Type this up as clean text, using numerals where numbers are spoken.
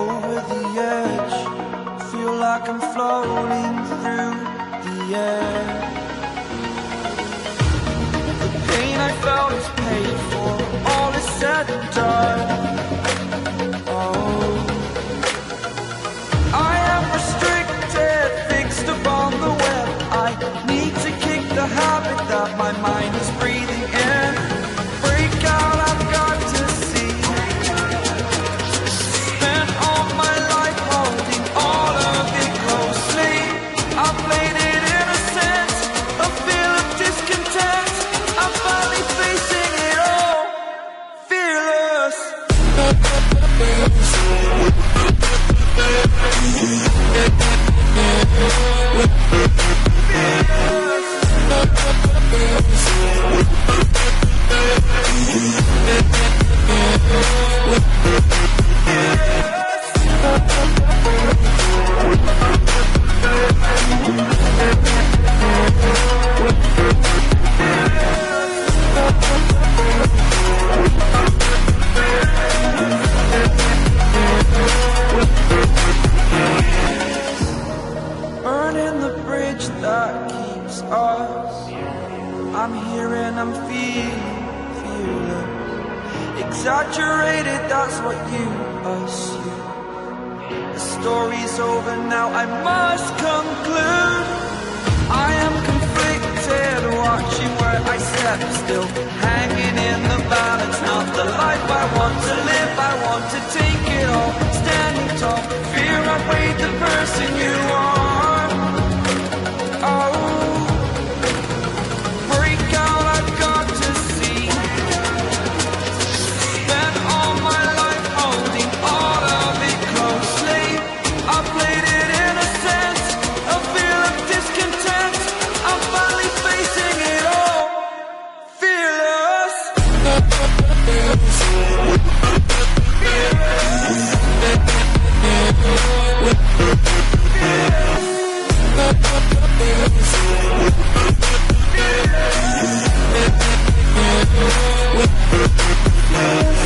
over the edge. Feel like I'm floating through the air. The pain I felt is paid for, all is said and done. Oh, I am restricted, fixed upon the web. I need to kick the habit that my mind is breathing in. Break out, I've got to see. Spent all my life holding all of it closely. I played it innocent, a feel of discontent. I'm finally facing it all, fearless. Burning the bridge that keeps us. I'm here and I'm feeling fearless. Exaggerated, that's what you assume. The story's over now, I must conclude. I am conflicted, watching where I step still, hanging in the balance. Not the life I want to live, I want to take it all. Standing tall, fear outweighed the person you are. Oh, break out, I've got to see. Spent all my life holding all of it closely. I played it innocent, a feel of discontent. I'm finally facing it all, fearless. Yeah.